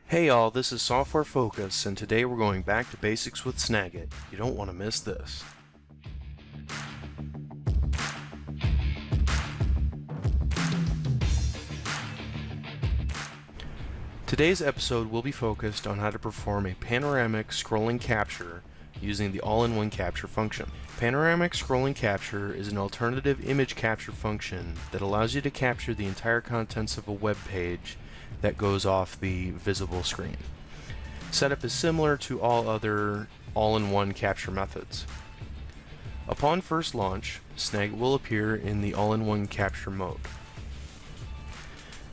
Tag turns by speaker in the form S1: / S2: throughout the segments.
S1: Hey y'all, this is Software Focus, and today we're going back to basics with Snagit. You don't want to miss this. Today's episode will be focused on how to perform a panoramic scrolling capture using the all-in-one capture function. Panoramic scrolling capture is an alternative image capture function that allows you to capture the entire contents of a web page that goes off the visible screen. Setup is similar to all other all-in-one capture methods. Upon first launch, Snagit will appear in the all-in-one capture mode.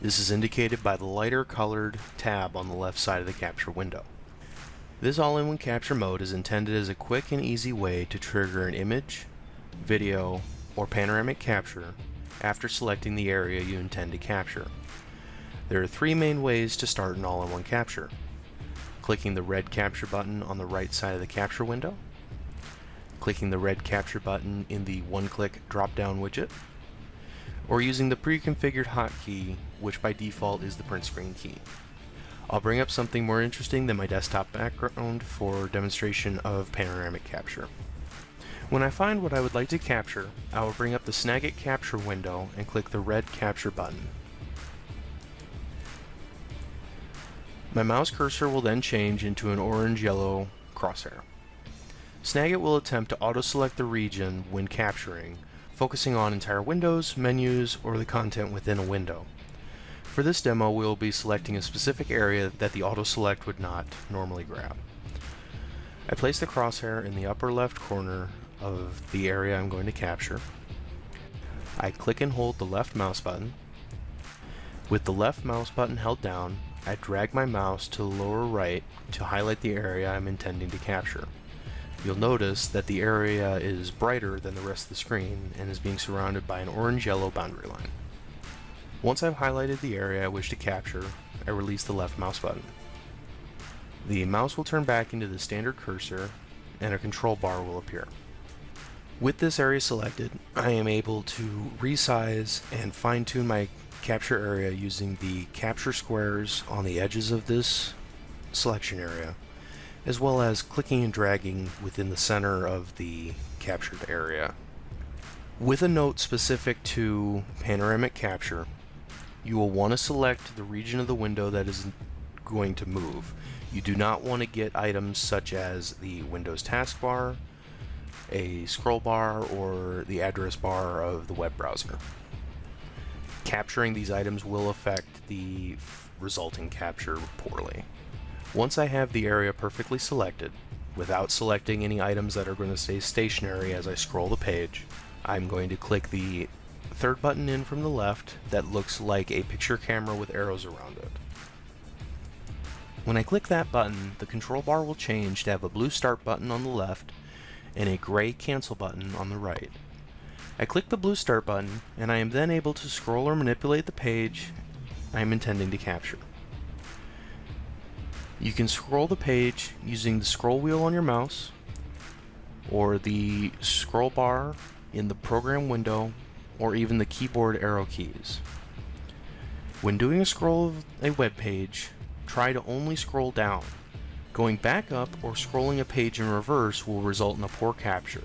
S1: This is indicated by the lighter colored tab on the left side of the capture window. This all-in-one capture mode is intended as a quick and easy way to trigger an image, video, or panoramic capture after selecting the area you intend to capture. There are three main ways to start an all-in-one capture: clicking the red capture button on the right side of the capture window, clicking the red capture button in the one-click drop-down widget, or using the pre-configured hotkey, which by default is the print screen key. I'll bring up something more interesting than my desktop background for demonstration of panoramic capture. When I find what I would like to capture, I will bring up the Snagit capture window and click the red capture button. My mouse cursor will then change into an orange-yellow crosshair. Snagit will attempt to auto-select the region when capturing, focusing on entire windows, menus, or the content within a window. For this demo, we will be selecting a specific area that the auto-select would not normally grab. I place the crosshair in the upper left corner of the area I'm going to capture. I click and hold the left mouse button. With the left mouse button held down, I drag my mouse to the lower right to highlight the area I'm intending to capture. You'll notice that the area is brighter than the rest of the screen and is being surrounded by an orange-yellow boundary line. Once I've highlighted the area I wish to capture, I release the left mouse button. The mouse will turn back into the standard cursor and a control bar will appear. With this area selected, I am able to resize and fine-tune my capture area using the capture squares on the edges of this selection area, as well as clicking and dragging within the center of the captured area. With a note specific to panoramic capture, you will want to select the region of the window that is going to move. You do not want to get items such as the Windows taskbar, a scroll bar, or the address bar of the web browser. Capturing these items will affect the resulting capture poorly. Once I have the area perfectly selected, without selecting any items that are going to stay stationary as I scroll the page, I'm going to click the third button in from the left that looks like a picture camera with arrows around it. When I click that button, the control bar will change to have a blue start button on the left and a gray cancel button on the right. I click the blue start button and I am then able to scroll or manipulate the page I am intending to capture. You can scroll the page using the scroll wheel on your mouse or the scroll bar in the program window or even the keyboard arrow keys. When doing a scroll of a web page, try to only scroll down. Going back up or scrolling a page in reverse will result in a poor capture.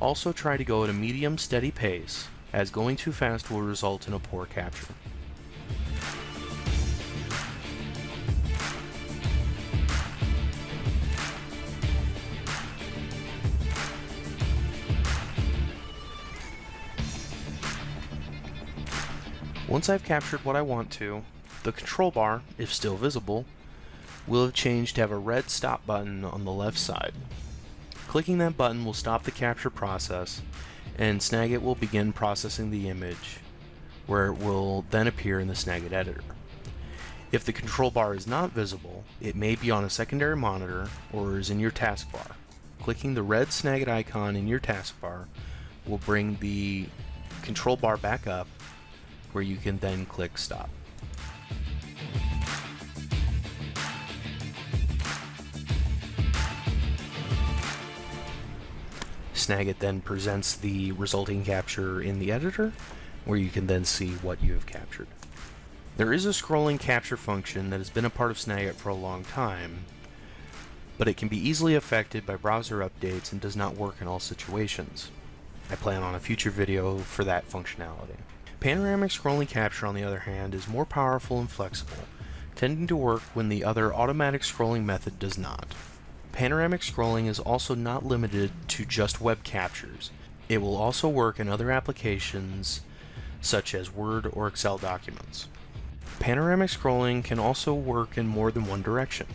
S1: Also try to go at a medium steady pace, as going too fast will result in a poor capture. Once I've captured what I want to, the control bar, if still visible, will have changed to have a red stop button on the left side. Clicking that button will stop the capture process, and Snagit will begin processing the image, where it will then appear in the Snagit editor. If the control bar is not visible, it may be on a secondary monitor or is in your taskbar. Clicking the red Snagit icon in your taskbar will bring the control bar back up, where you can then click stop. Snagit then presents the resulting capture in the editor, where you can then see what you have captured. There is a scrolling capture function that has been a part of Snagit for a long time, but it can be easily affected by browser updates and does not work in all situations. I plan on a future video for that functionality. Panoramic scrolling capture, on the other hand, is more powerful and flexible, tending to work when the other automatic scrolling method does not. Panoramic scrolling is also not limited to just web captures. It will also work in other applications such as Word or Excel documents. Panoramic scrolling can also work in more than one direction.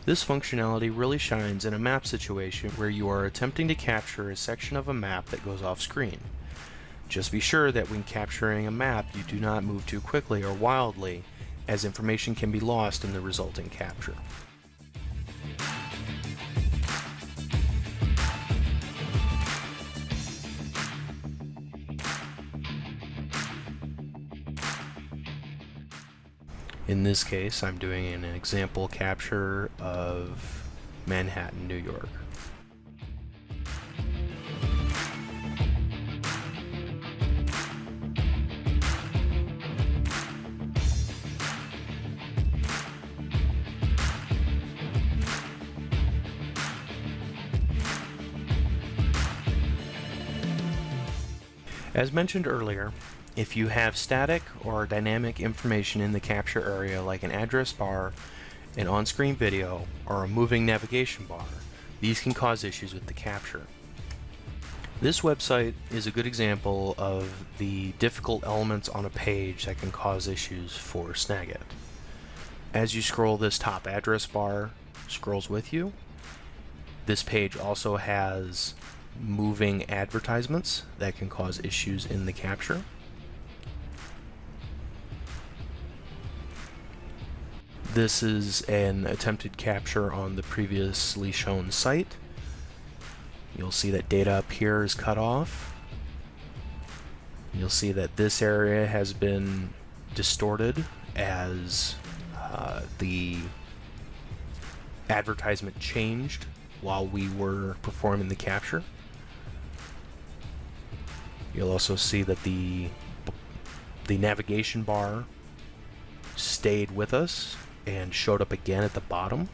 S1: This functionality really shines in a map situation where you are attempting to capture a section of a map that goes off screen. Just be sure that when capturing a map you do not move too quickly or wildly, as information can be lost in the resulting capture. In this case, I'm doing an example capture of Manhattan, New York. As mentioned earlier, if you have static or dynamic information in the capture area like an address bar, an on-screen video, or a moving navigation bar, these can cause issues with the capture. This website is a good example of the difficult elements on a page that can cause issues for Snagit. As you scroll, this top address bar scrolls with you. This page also has moving advertisements that can cause issues in the capture. This is an attempted capture on the previously shown site. You'll see that data up here is cut off. You'll see that this area has been distorted as the advertisement changed while we were performing the capture. You'll also see that the navigation bar stayed with us and showed up again at the bottom.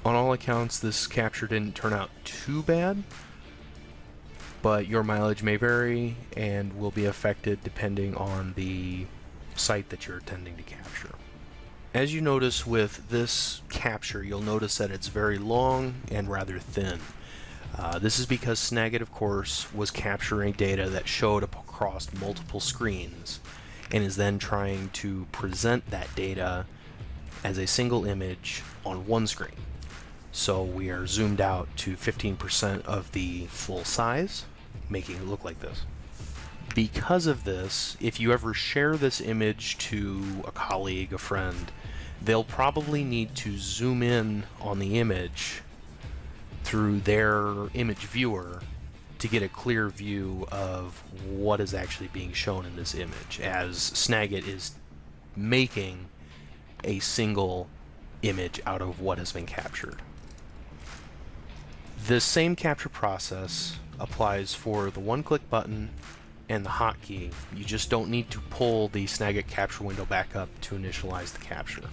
S1: On all accounts, this capture didn't turn out too bad, but your mileage may vary and will be affected depending on the site that you're intending to capture. As you notice with this capture, you'll notice that it's very long and rather thin. This is because Snagit, of course, was capturing data that showed up across multiple screens and is then trying to present that data as a single image on one screen. So we are zoomed out to 15% of the full size, making it look like this. Because of this, if you ever share this image to a colleague, a friend, they'll probably need to zoom in on the image through their image viewer to get a clear view of what is actually being shown in this image, as Snagit is making a single image out of what has been captured. This same capture process applies for the one-click button and the hotkey. You just don't need to pull the Snagit capture window back up to initialize the capture.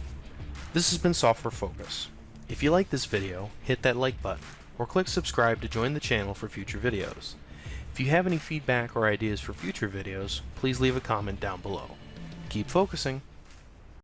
S1: This has been Software Focus. If you like this video, hit that like button or click subscribe to join the channel for future videos. If you have any feedback or ideas for future videos, please leave a comment down below. Keep focusing!